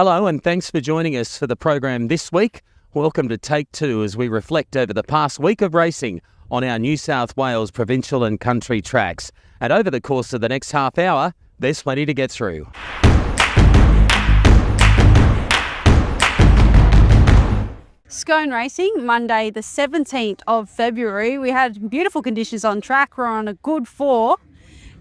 Hello and thanks for joining us for the program this week. Welcome to Take Two as we reflect over the past week of racing on our New South Wales provincial and country tracks. And over the course of the next half hour, there's plenty to get through. Scone Racing, Monday the 17th of February. We had beautiful conditions on track. We're on a good 4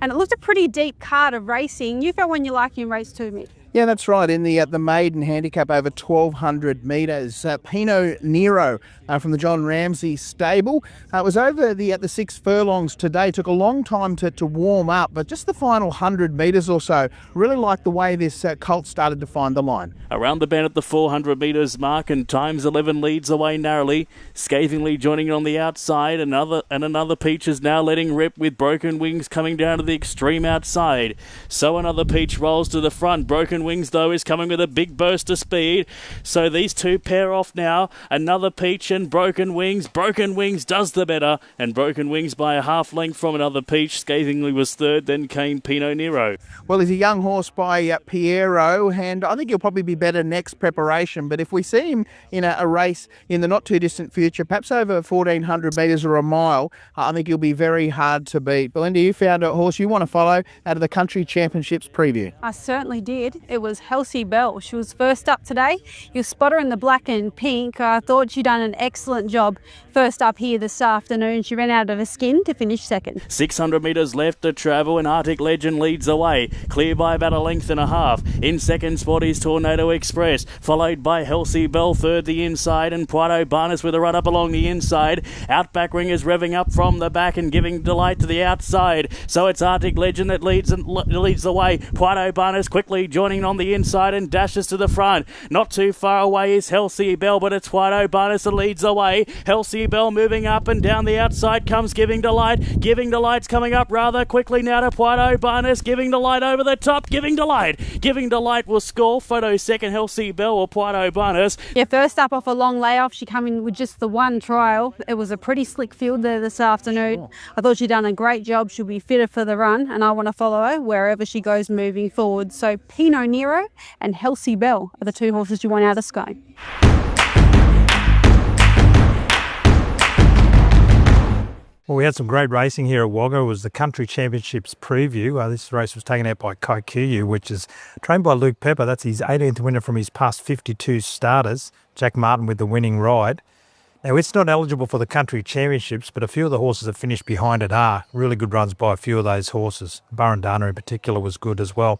and it looked a pretty deep card of racing. You felt when you like in race 2, Mick? Yeah, that's right. In the maiden handicap over 1,200 metres, Pinot Nero from the John Ramsey stable. It was over the 6 furlongs today. Took a long time to warm up, but just the final 100 metres or so. Really liked the way this colt started to find the line. Around the bend at the 400 metres mark, and Times 11 leads away narrowly. Scathingly joining on the outside. Another Peach is now letting rip with Broken Wings coming down to the extreme outside. So another Peach rolls to the front. Broken Wings, though, is coming with a big burst of speed. So these two pair off now. Another Peach and Broken Wings. Broken Wings does the better, and Broken Wings by a half length from another Peach. Scathingly was third, then came Pinot Nero. Well, he's a young horse by Piero, and I think he'll probably be better next preparation. But if we see him in a race in the not too distant future, perhaps over 1,400 metres or a mile, I think he'll be very hard to beat. Belinda, you found a horse you want to follow out of the Country Championships preview. I certainly did. It was Halsey Bell. She was first up today. You'll spot her in the black and pink. I thought she'd done an excellent job first up here this afternoon. She ran out of her skin to finish second. 600 metres left to travel, and Arctic Legend leads away, clear by about a length and a half. In second spot is Tornado Express, followed by Halsey Bell, third the inside, and Puerto Barnes with a run up along the inside. Outback Ringers revving up from the back and giving delight to the outside. So it's Arctic Legend that leads the way. Puerto Barnes quickly joining on the inside and dashes to the front. Not too far away is Halsey Bell, but it's Puerto Barnes that leads away. Halsey Bell moving up and down the outside comes Giving Delight. Giving Delight's coming up rather quickly now to Puerto Barnes. Giving Delight over the top. Giving Delight. Giving Delight will score. Photo second, Halsey Bell or Puerto Barnes. Yeah, first up off a long layoff. She came in with just the one trial. It was a pretty slick field there this afternoon. Sure. I thought she'd done a great job. She'll be fitter for the run, and I want to follow her wherever she goes moving forward. So Pinot Nero and Halsey Bell are the two horses you want out of Scone. Well, we had some great racing here at Wagga. It was the Country Championships preview. This race was taken out by Kikuyu, which is trained by Luke Pepper. That's his 18th winner from his past 52 starters. Jack Martin with the winning ride. Now, it's not eligible for the Country Championships, but a few of the horses that finished behind it are. Really good runs by a few of those horses. Burundana in particular was good as well.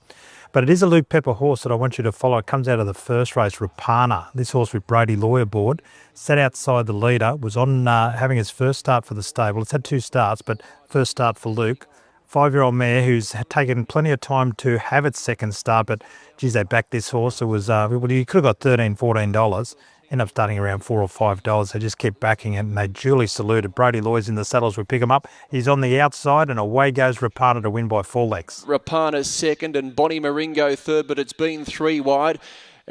But it is a Luke Pepper horse that I want you to follow. It comes out of the first race, Rapana. This horse with Brady Lawyer aboard. Sat outside the leader. Was on having his first start for the stable. It's had 2 starts, but first start for Luke. 5-year-old mare who's taken plenty of time to have its second start. But, geez, they backed this horse. It was, you could have got $13, $14. Ended up starting around $4 or $5. They just kept backing it, and they duly saluted. Brady Lloyd's in the saddles would pick him up. He's on the outside, and away goes Rapana to win by 4 lengths. Rapana's second and Bonnie Maringo third, but it's been 3 wide.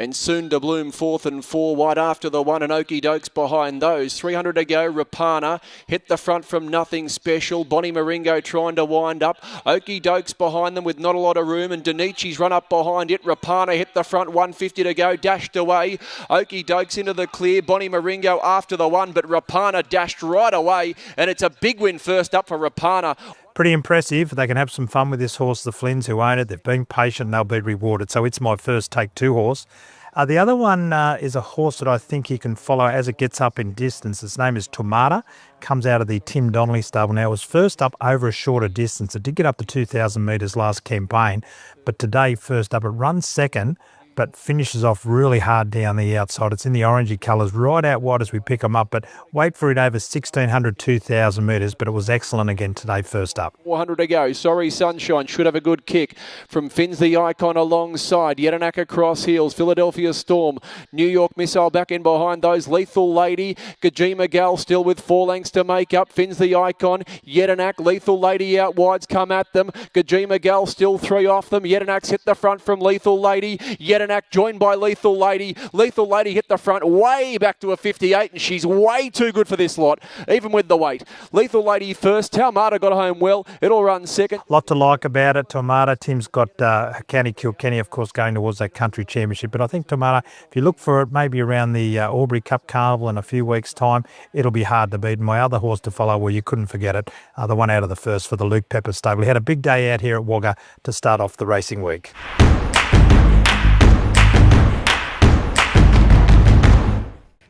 And Soon to Bloom fourth and 4 wide after the one, and Okie Dokes behind those. 300 to go. Rapana hit the front from Nothing Special. Bonnie Maringo trying to wind up. Okie Dokes behind them with not a lot of room, and Donichi's run up behind it. Rapana hit the front, 150 to go, dashed away. Okie Dokes into the clear. Bonnie Maringo after the one, but Rapana dashed right away, and it's a big win first up for Rapana. Pretty impressive. They can have some fun with this horse, the Flynns who own it. They've been patient and they'll be rewarded. So it's my first Take Two horse. The other one is a horse that I think you can follow as it gets up in distance. Its name is Tomata. Comes out of the Tim Donnelly stable. Now, it was first up over a shorter distance. It did get up to 2,000 metres last campaign. But today, first up, it runs second, but finishes off really hard down the outside. It's in the orangey colours, right out wide as we pick them up, but wait for it over 1,600, 2,000 metres, but it was excellent again today, first up. 400 to go. Sorry Sunshine should have a good kick from Finn's the Icon alongside. Yetanak across heels. Philadelphia Storm. New York Missile back in behind those. Lethal Lady. Kajima Gal still with 4 lengths to make up. Finn's the Icon. Yetanak. Lethal Lady out wide's come at them. Kajima Gal still 3 off them. Yetanak's hit the front from Lethal Lady. Yetanak Act, joined by Lethal Lady. Lethal Lady hit the front way back to a 58, and she's way too good for this lot, even with the weight. Lethal Lady first. Taumata got home well. It'll run second. A lot to like about it. Taumata, Tim's got County Kilkenny, of course, going towards that country championship. But I think Taumata, if you look for it maybe around the Albury Cup Carnival in a few weeks' time, it'll be hard to beat. And my other horse to follow, well, you couldn't forget it, the one out of the first for the Luke Pepper stable. He had a big day out here at Wagga to start off the racing week.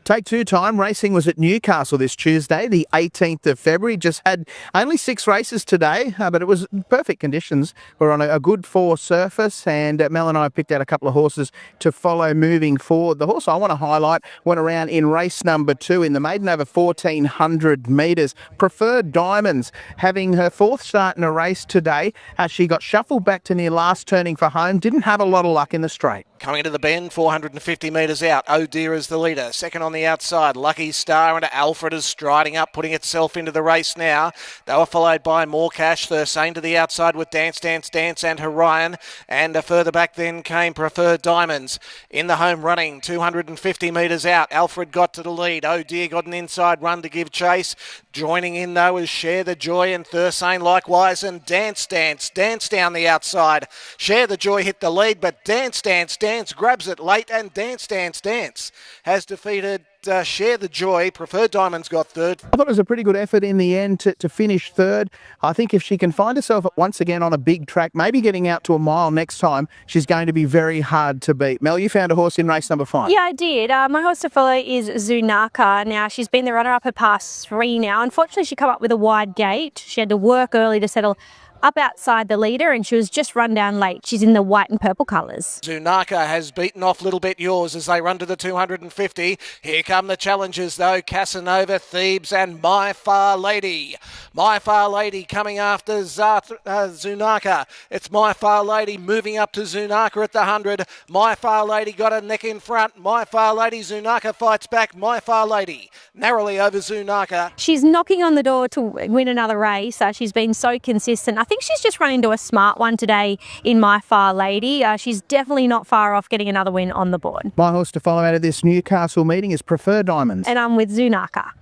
Take two time racing was at Newcastle this Tuesday, the 18th of February. Just had only 6 races today, but it was perfect conditions. We're on a good 4 surface, and Mel and I picked out a couple of horses to follow moving forward. The horse I want to highlight went around in race number 2 in the maiden over 1,400 metres. Preferred Diamonds having her 4th start in a race today. She got shuffled back to near last turning for home. Didn't have a lot of luck in the straight. Coming into the bend, 450 metres out. Oh Dear is the leader. Second on the outside, Lucky Star, and Alfred is striding up, putting itself into the race now. They were followed by More Cash, Thursane to the outside with Dance, Dance, Dance and Horion. And further back then came Preferred Diamonds. In the home running, 250 metres out. Alfred got to the lead. Oh Dear got an inside run to give chase. Joining in though is Share the Joy and Thursane likewise, and Dance, Dance, Dance down the outside. Share the Joy hit the lead, but Dance, Dance, Dance grabs it late, and Dance, Dance, Dance has defeated Share the Joy. Preferred Diamonds got third. I thought it was a pretty good effort in the end to finish third. I think if she can find herself once again on a big track, maybe getting out to a mile next time, she's going to be very hard to beat. Mel, you found a horse in race number 5. Yeah, I did. My horse to follow is Zunaka. Now, she's been the runner-up her past 3 now. Unfortunately, she came up with a wide gate. She had to work early to settle up outside the leader, and she was just run down late. She's in the white and purple colours. Zunaka has beaten off Little Bit Yours as they run to the 250. Here come the challengers though, Casanova, Thebes and My Far Lady. My Far Lady coming after Zunaka. It's My Far Lady moving up to Zunaka at the 100. My Far Lady got a neck in front. My Far Lady, Zunaka fights back. My Far Lady narrowly over Zunaka. She's knocking on the door to win another race. She's been so consistent. I think she's just run into a smart one today in My Far Lady. She's definitely not far off getting another win on the board. My horse to follow out of this Newcastle meeting is Preferred Diamonds. And I'm with Zunaka.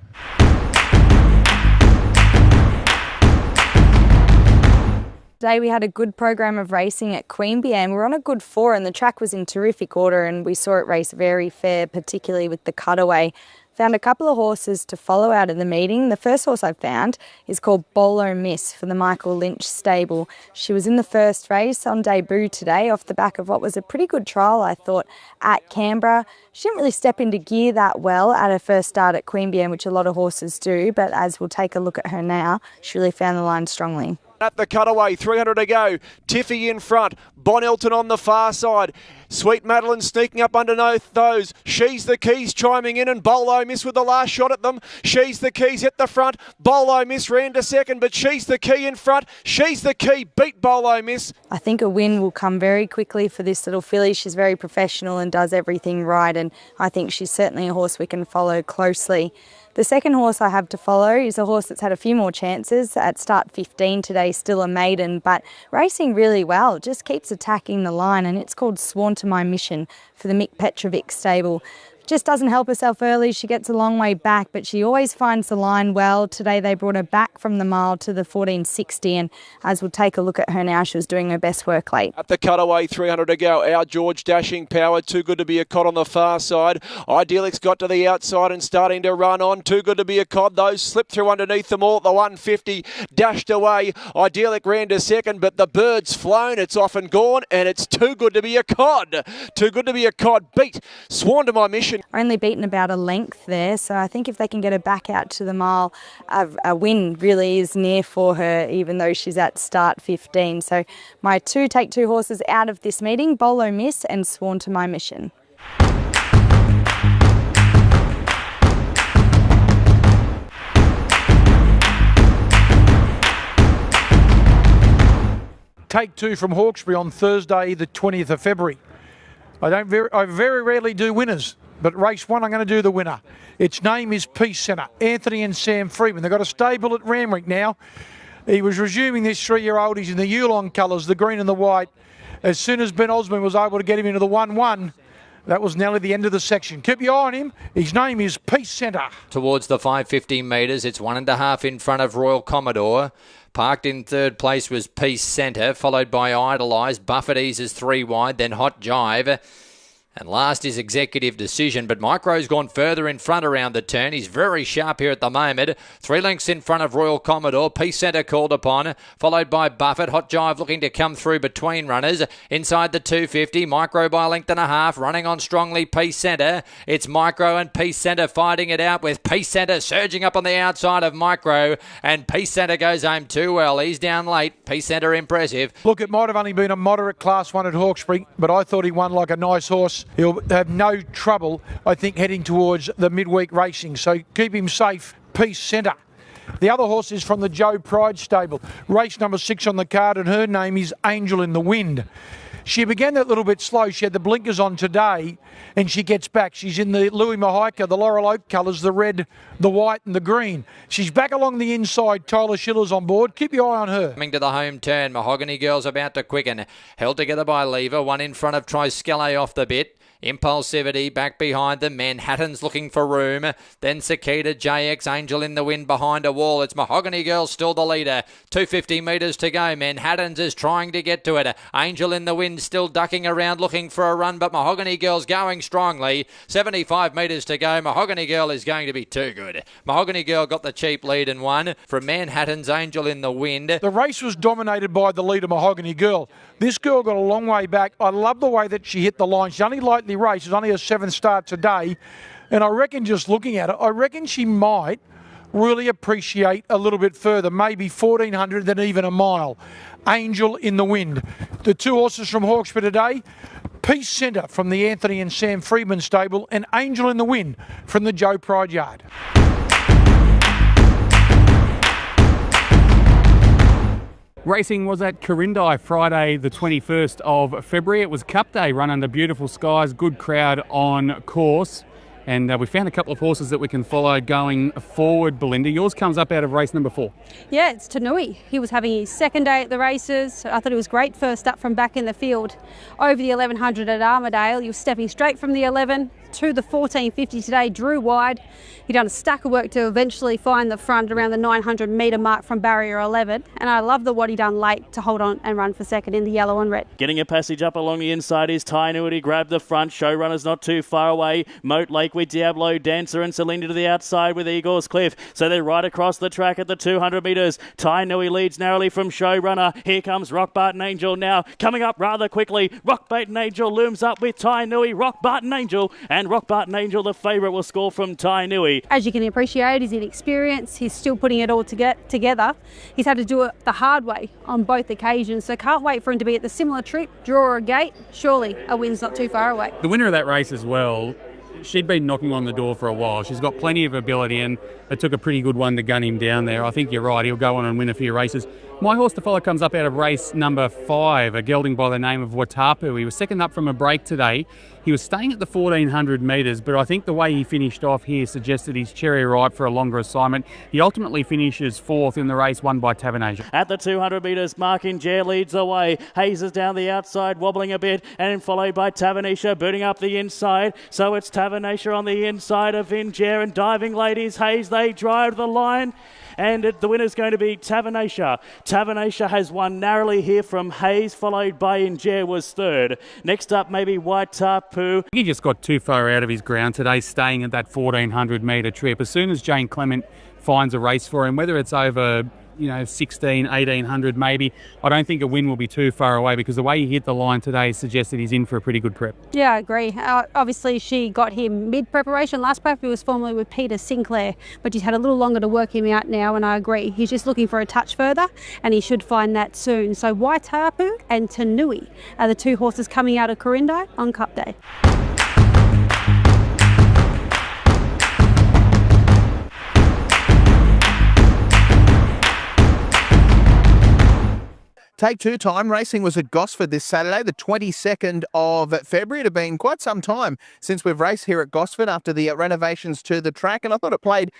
Today we had a good program of racing at Queanbeyan. We're on a good 4 and the track was in terrific order, and we saw it race very fair, particularly with the cutaway. Found a couple of horses to follow out of the meeting. The first horse I found is called Bolo Miss for the Michael Lynch stable. She was in the first race on debut today off the back of what was a pretty good trial, I thought, at Canberra. She didn't really step into gear that well at her first start at Queanbeyan, which a lot of horses do, but as we'll take a look at her now, she really found the line strongly. At the cutaway, 300 to go. Tiffy in front. Bonelton on the far side. Sweet Madeline sneaking up underneath those. She's the Keys chiming in, and Bolo Miss with the last shot at them. She's the Keys hit the front. Bolo Miss ran to second, but She's the Key in front. She's the Key beat Bolo Miss. I think a win will come very quickly for this little filly. She's very professional and does everything right, and I think she's certainly a horse we can follow closely. The second horse I have to follow is a horse that's had a few more chances at start 15 today, still a maiden, but racing really well, just keeps attacking the line, and it's called Sworn to My Mission for the Mick Petrovic stable. Just doesn't help herself early. She gets a long way back, but she always finds the line well. Today they brought her back from the mile to the 1460, and as we'll take a look at her now, she was doing her best work late. At the cutaway, 300 to go. Our George dashing power, Too Good to Be a Cod on the far side. Idealix got to the outside and starting to run on. Too Good to Be a Cod, those slipped through underneath them all at the 150. Dashed away. Idealic ran to second, but the bird's flown. It's off and gone, and it's Too Good to Be a Cod. Too Good to Be a Cod beat Sworn to My Mission. Only beaten about a length there, so I think if they can get her back out to the mile, a win really is near for her, even though she's at start 15. So my take two horses out of this meeting, Bolo Miss and Sworn to My Mission. Take two from Hawkesbury on Thursday, the 20th of February. I very rarely do winners, but race 1 I'm going to do the winner. Its name is Peace Centre. Anthony and Sam Freeman. They've got a stable at Ramwick now. He was resuming this 3-year-old. He's in the Yulon colours, the green and the white. As soon as Ben Osmond was able to get him into the 1-1, that was nearly the end of the section. Keep your eye on him. His name is Peace Centre. Towards the 550 metres, it's 1.5 in front of Royal Commodore. Parked in third place was Peace Centre, followed by Idolise. Buffett eases 3 wide, then Hot Jive. And last is Executive Decision, but Micro's gone further in front around the turn. He's very sharp here at the moment. 3 lengths in front of Royal Commodore. Peace Centre called upon, followed by Buffett. Hot Jive looking to come through between runners. Inside the 250, Micro by a length and a half. Running on strongly, Peace Centre. It's Micro and Peace Centre fighting it out, with Peace Centre surging up on the outside of Micro. And Peace Centre goes home too well. He's down late. Peace Centre impressive. Look, it might have only been a moderate Class 1 at Hawkesbury, but I thought he won like a nice horse. He'll have no trouble, I think, heading towards the midweek racing. So keep him safe, Peace Centre. The other horse is from the Joe Pride stable. Race number 6 on the card, and her name is Angel in the Wind. She began that little bit slow. She had the blinkers on today, and she gets back. She's in the Louis Mahika, the Laurel Oak colours, the red, the white and the green. She's back along the inside. Tyler Schiller's on board. Keep your eye on her. Coming to the home turn, Mahogany Girl's about to quicken. Held together by Lever, one in front of Triskele off the bit. Impulsivity back behind them. Manhattan's looking for room. Then Cicada, JX, Angel in the Wind behind a wall. It's Mahogany Girl still the leader. 250 metres to go. Manhattan's is trying to get to it. Angel in the Wind still ducking around looking for a run, but Mahogany Girl's going strongly. 75 metres to go. Mahogany Girl is going to be too good. Mahogany Girl got the cheap lead and won from Manhattan's Angel in the Wind. The race was dominated by the leader, Mahogany Girl. This girl got a long way back. I love the way that she hit the line. She only lightly raced. It's only her 7th start today. And I reckon, just looking at it, I reckon she might really appreciate a little bit further, maybe 1,400 than even a mile. Angel in the Wind. The 2 horses from Hawkesbury today, Peace Centre from the Anthony and Sam Freedman stable, and Angel in the Wind from the Joe Pride yard. Racing was at Corindi Friday the 21st of February. It was Cup Day, run under beautiful skies, good crowd on course. And we found a couple of horses that we can follow going forward, Belinda. Yours comes up out of race number 4. Yeah, it's Tanui. He was having his second day at the races. I thought it was great first up from back in the field. Over the 1100 at Armadale, he was stepping straight from the 11 to the 1450 today, drew wide. He done a stack of work to eventually find the front around the 900 metre mark from barrier 11. And I love what he done late to hold on and run for second in the yellow and red. Getting a passage up along the inside is Tainuity, grabbed the front. Showrunner's not too far away. Moat Lake with Diablo Dancer and Celine to the outside with Eagles Cliff. So they're right across the track at the 200 metres. Tainui leads narrowly from Showrunner. Here comes Rock Barton Angel now, coming up rather quickly. Rock Barton Angel looms up with Tainui. Rock Barton Angel, and Rock Barton Angel, the favourite, will score from Tainui. As you can appreciate, he's inexperienced. He's still putting it all together. He's had to do it the hard way on both occasions, so can't wait for him to be at the similar trip, draw a gate. Surely a win's not too far away. The winner of that race as well, she'd been knocking on the door for a while. She's got plenty of ability, and it took a pretty good one to gun him down there. I think you're right, he'll go on and win a few races. My horse to follow comes up out of race number 5, a gelding by the name of Watapu. He was second up from a break today. He was staying at the 1400 metres, but I think the way he finished off here suggested he's cherry ripe for a longer assignment. He ultimately finishes 4th in the race, won by Tavanasia. At the 200 metres, Mark Injare leads the way. Hayes is down the outside, wobbling a bit, and followed by Tavanasia, booting up the inside. So it's Tavanasia on the inside of Injare, and diving ladies, Hayes, they drive the line. And the winner's going to be Tavanasia. Tavanasia has won narrowly here from Hayes, followed by Injare was third. Next up, maybe White Tapu. He just got too far out of his ground today, staying at that 1400 metre trip. As soon as Jane Clement finds a race for him, whether it's over 16, 1800 maybe, I don't think a win will be too far away, because the way he hit the line today suggests that he's in for a pretty good prep. Yeah, I agree. Obviously, she got him mid-preparation. Last prep, he was formerly with Peter Sinclair, but she's had a little longer to work him out now, and I agree. He's just looking for a touch further, and he should find that soon. So Waitapu and Tanui are the 2 horses coming out of Corindi on Cup Day. Take two time racing was at Gosford this Saturday, the 22nd of February. It had been quite some time since we've raced here at Gosford after the renovations to the track, and I thought it played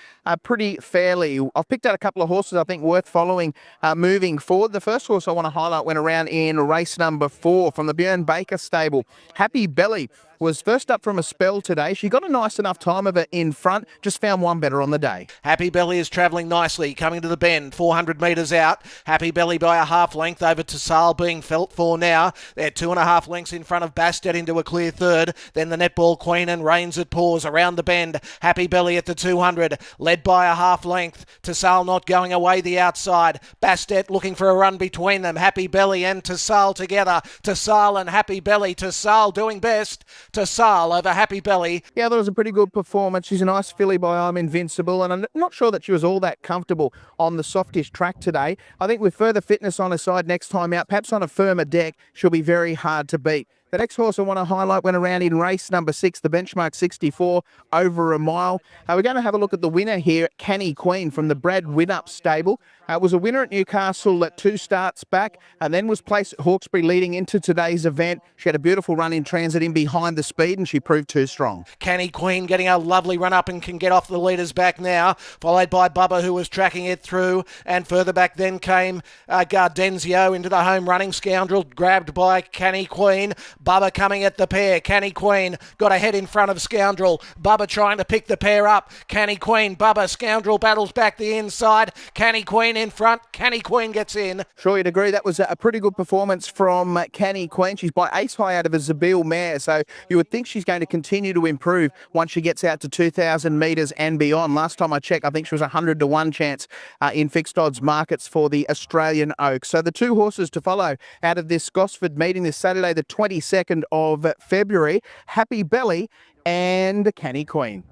pretty fairly. I've picked out a couple of horses I think worth following moving forward. The first horse I want to highlight went around in race number 4 from the Björn Baker stable. Happy Belly was first up from a spell today. She got a nice enough time of it in front, just found one better on the day. Happy Belly is travelling nicely, coming to the bend, 400 metres out. Happy Belly by a half length over to Sale being felt for now. They're 2.5 lengths in front of Bastet into a clear third. Then the Netball Queen and Reigns at Paws around the bend. Happy Belly at the 200, led by a half length. To Sale not going away the outside. Bastet looking for a run between them. Happy Belly and To Sale together. To Sale and Happy Belly. To Sale doing best. To Sale over Happy Belly. Yeah, that was a pretty good performance. She's a nice filly by I'm Invincible, and I'm not sure that she was all that comfortable on the softish track today. I think with further fitness on her side next time out, perhaps on a firmer deck, she'll be very hard to beat. The next horse I want to highlight went around in race number 6, the benchmark 64, over a mile. We're going to have a look at the winner here, Canny Queen from the Brad Winup stable. Was a winner at Newcastle at 2 starts back, and then was placed at Hawkesbury leading into today's event. She had a beautiful run in transit in behind the speed, and she proved too strong. Canny Queen getting a lovely run up and can get off the leaders back now, followed by Bubba, who was tracking it through, and further back then came Gardenzio into the home running Scoundrel, grabbed by Canny Queen. Bubba coming at the pair. Canny Queen got ahead in front of Scoundrel. Bubba trying to pick the pair up. Canny Queen, Bubba, Scoundrel battles back the inside. Canny Queen in front. Canny Queen gets in. Sure, you'd agree that was a pretty good performance from Canny Queen. She's by ace high out of a Zabeel mare, so you would think she's going to continue to improve once she gets out to 2,000 metres and beyond. Last time I checked, I think she was 100 to 1 chance in fixed odds markets for the Australian Oaks. So the two horses to follow out of this Gosford meeting this Saturday, the 22nd of February, Happy Belly and Canny Queen.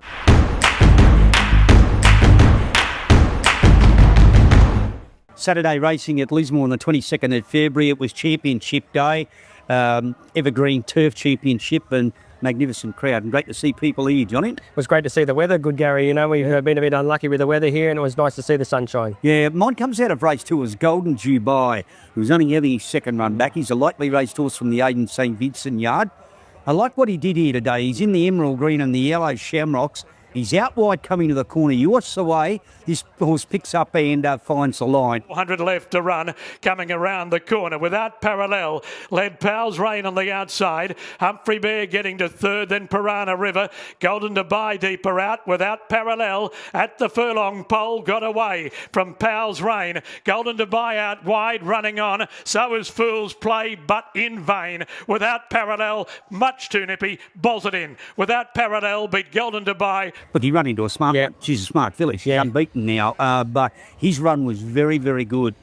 Saturday racing at Lismore on the 22nd of February. It was Championship Day, Evergreen Turf Championship, and magnificent crowd, and great to see people here, Johnny. It was great to see the weather, good Gary. You know, we've been a bit unlucky with the weather here, and it was nice to see the sunshine. Yeah, mine comes out of race 2 as Golden Dubai, who's only having his second run back. He's a lightly raced horse from the Aidan St Vincent yard. I like what he did here today. He's in the emerald green and the yellow shamrocks. He's out wide coming to the corner. You watch the way this horse picks up and finds the line. 100 left to run, coming around the corner without parallel. Led Powell's Rain on the outside. Humphrey Bear getting to third, then Piranha River. Golden Dubai deeper out without parallel. At the furlong pole, got away from Powell's Rain. Golden Dubai out wide, running on. So is Fool's Play, but in vain. Without parallel, much too nippy, bolted in. Without parallel, beat Golden Dubai. But he ran into a smart one. She's a smart filly. She's unbeaten now, but his run was very, very good.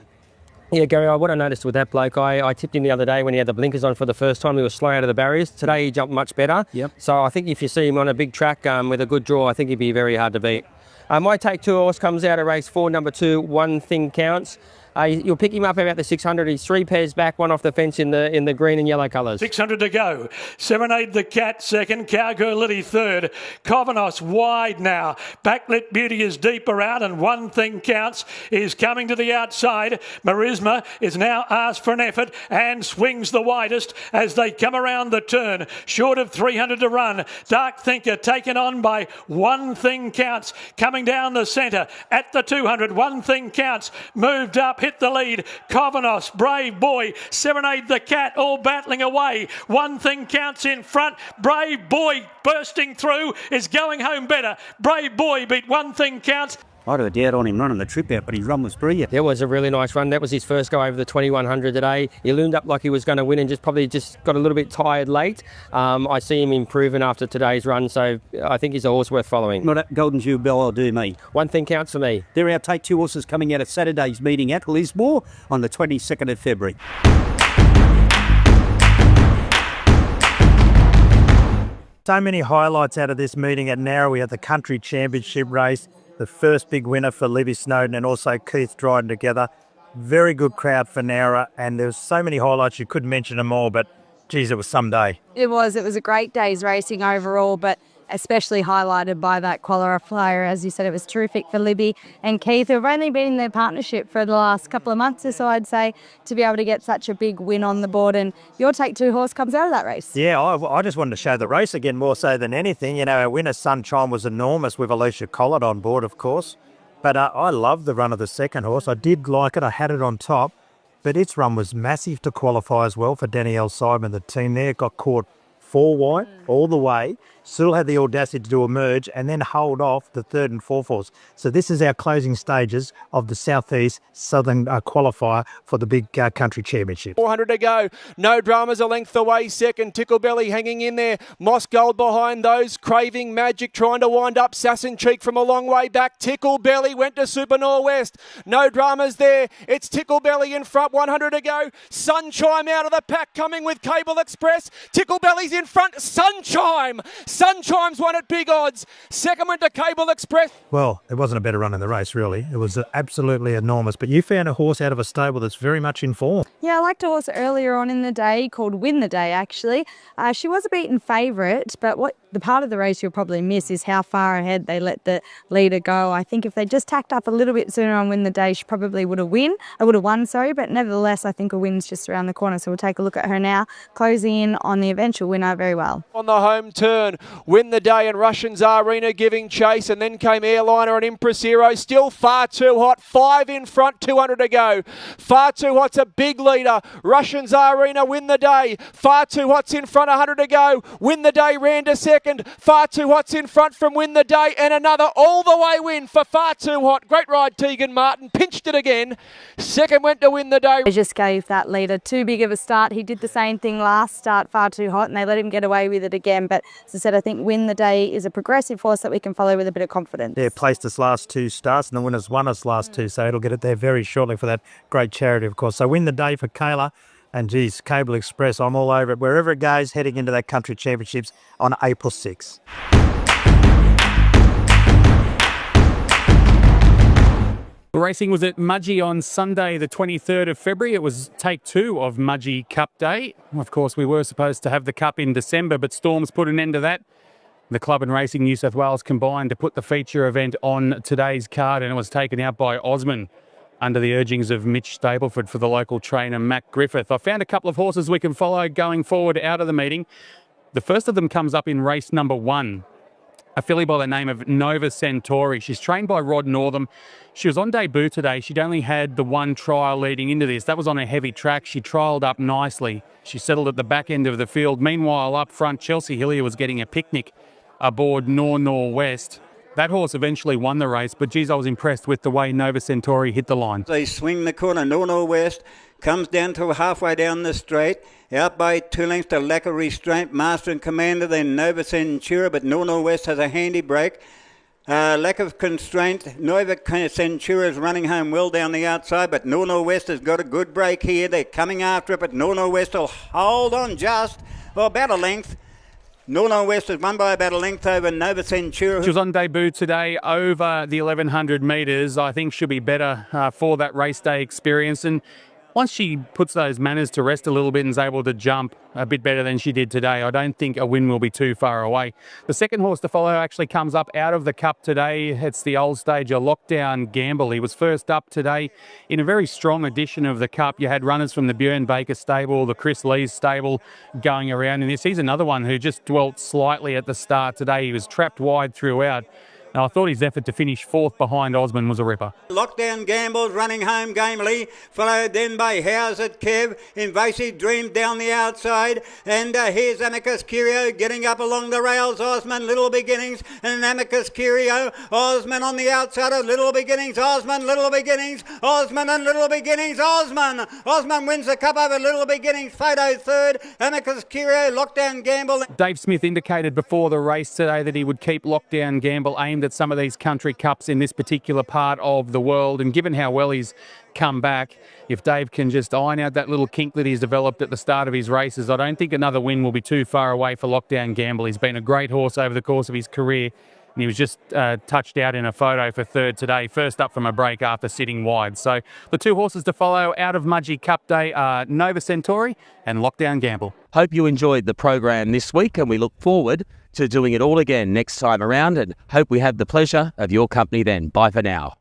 Yeah, Gary, what I noticed with that bloke, I tipped him the other day when he had the blinkers on for the first time. He was slow out of the barriers. Today he jumped much better. Yep. So I think if you see him on a big track with a good draw, I think he'd be very hard to beat. My Take 2 horse comes out of race 4, number 2, One Thing Counts. You'll pick him up about the 600. He's 3 pairs back, one off the fence in the green and yellow colours. 600 to go. Serenade the Cat second. Cowgirl Liddy third. Covanos wide now. Backlit Beauty is deeper out, and One Thing Counts is coming to the outside. Marisma is now asked for an effort and swings the widest as they come around the turn. Short of 300 to run. Dark Thinker taken on by One Thing Counts. Coming down the centre at the 200. One Thing Counts moved up. Hit the lead. Covanos, Brave Boy, Serenade the Cat, all battling away. One Thing Counts in front. Brave Boy bursting through is going home better. Brave Boy beat One Thing Counts. I had a doubt on him running the trip out, but his run was brilliant. It was a really nice run. That was his first go over the 2100 today. He loomed up like he was going to win and probably got a little bit tired late. I see him improving after today's run, so I think he's a horse worth following. Not at Golden Dubai, I'll do me. One Thing Counts for me. There are our Take 2 horses coming out of Saturday's meeting at Lismore on the 22nd of February. So many highlights out of this meeting at Nowra. We had the Country Championship race, the first big winner for Libby Snowden and also Keith Dryden together. Very good crowd for Nowra, and there was so many highlights you couldn't mention them all, but geez, it was some day. It was a great day's racing overall, but especially highlighted by that qualifier. As you said, it was terrific for Libby and Keith, who have only been in their partnership for the last couple of months or so, I'd say, to be able to get such a big win on the board. And your Take Two horse comes out of that race. Yeah, I just wanted to show the race again more so than anything. You know, our winner, Sunshine, was enormous with Alicia Collett on board, of course. But I love the run of the second horse. I did like it. I had it on top. But its run was massive to qualify as well for Danielle Simon. The team there got caught 4 wide all the way, still had the audacity to emerge and then hold off the third and fourth horse. So this is our closing stages of the Southeast Southern qualifier for the big country championship. 400 to go. No Dramas a length away. Second, Tickle Belly hanging in there. Moss Gold behind those. Craving Magic trying to wind up. Sassin Cheek from a long way back. Tickle Belly went to Super Norwest. No Dramas there. It's Tickle Belly in front. 100 to go. Sunchime out of the pack coming with Cable Express. Tickle Belly's in front. Sunchime. Sunchime's won at big odds. Second went to Cable Express. Well, it wasn't a better run in the race, really. It was absolutely enormous. But you found a horse out of a stable that's very much in form. Yeah, I liked a horse earlier on in the day called Win the Day, actually. She was a beaten favourite, but what the part of the race you'll probably miss is how far ahead they let the leader go. I think if they just tacked up a little bit sooner on Win the Day, she probably would have won, but nevertheless, I think a win's just around the corner. So we'll take a look at her now, closing in on the eventual winner very well. On the home turn, Win the Day and Russian Tsarina giving chase, and then came Airliner and Empress Hero. Still Far Too Hot, 5 in front, 200 to go. Far Too Hot's a big leader. Russian Tsarina, Win the Day. Far Too Hot's in front, 100 to go. Win the Day ran to second. Far Too Hot's in front from Win the Day, and another all-the-way win for Far Too Hot. Great ride, Tegan Martin. Pinched it again. Second went to Win the Day. They just gave that leader too big of a start. He did the same thing last start, Far Too Hot, and they let him get away with it again. But as I said, I think Win the Day is a progressive horse that we can follow with a bit of confidence. Yeah, placed its last 2 starts, and the winner's won its last 2, so it'll get it there very shortly for that great charity, of course. So Win the Day for Kayla. And geez, Cable Express, I'm all over it. Wherever it goes, heading into that country championships on April 6th. Racing was at Mudgee on Sunday, the 23rd of February. It was Take Two of Mudgee Cup Day. Of course, we were supposed to have the Cup in December, but storms put an end to that. The Club and Racing New South Wales combined to put the feature event on today's card, and it was taken out by Osman under the urgings of Mitch Stableford for the local trainer, Matt Griffith. I found a couple of horses we can follow going forward out of the meeting. The first of them comes up in race number 1. A filly by the name of Nova Centauri. She's trained by Rod Northam. She was on debut today. She'd only had the 1 trial leading into this. That was on a heavy track. She trialled up nicely. She settled at the back end of the field. Meanwhile, up front, Chelsea Hillier was getting a picnic aboard Norwest. That horse eventually won the race, but geez, I was impressed with the way Nova Centauri hit the line. They swing the corner, Norwest comes down to halfway down the straight, out by 2 lengths to Lack of Restraint, Master and Commander, then Nova Centauri, but Norwest has a handy break. Lack of Constraint, Nova Centauri is running home well down the outside, but Norwest has got a good break here. They're coming after it, but Norwest will hold on just, about a length. Norwest has won by about a length over Nova Centauri. She was on debut today over the 1100 metres. I think she'll be better for that race day experience. And once she puts those manners to rest a little bit and is able to jump a bit better than she did today, I don't think a win will be too far away. The second horse to follow actually comes up out of the Cup today. It's the old stager, Lockdown Gamble. He was first up today in a very strong edition of the Cup. You had runners from the Björn Baker stable, the Chris Lee's stable going around in this. He's another one who just dwelt slightly at the start today. He was trapped wide throughout. Now, I thought his effort to finish 4th behind Osman was a ripper. Lockdown Gambles running home gamely, followed then by How's It Kev, Invasive Dream down the outside, and here's Amicus Curio getting up along the rails, Osman, Little Beginnings, and Amicus Curio, Osman on the outside of Little Beginnings, Osman, Little Beginnings, Osman and Little Beginnings, Osman! Osman wins the Cup over Little Beginnings, Photo 3rd, Amicus Curio, Lockdown Gamble. Dave Smith indicated before the race today that he would keep Lockdown Gamble aimed at some of these country cups in this particular part of the world, and given how well he's come back, if Dave can just iron out that little kink that he's developed at the start of his races, I don't think another win will be too far away for Lockdown Gamble. He's been a great horse over the course of his career, and he was just touched out in a photo for 3rd today, first up from a break after sitting wide. So the 2 horses to follow out of Mudgee Cup Day are Nova Centauri and Lockdown Gamble. Hope you enjoyed the program this week, and we look forward to doing it all again next time around, and hope we have the pleasure of your company then. Bye for now.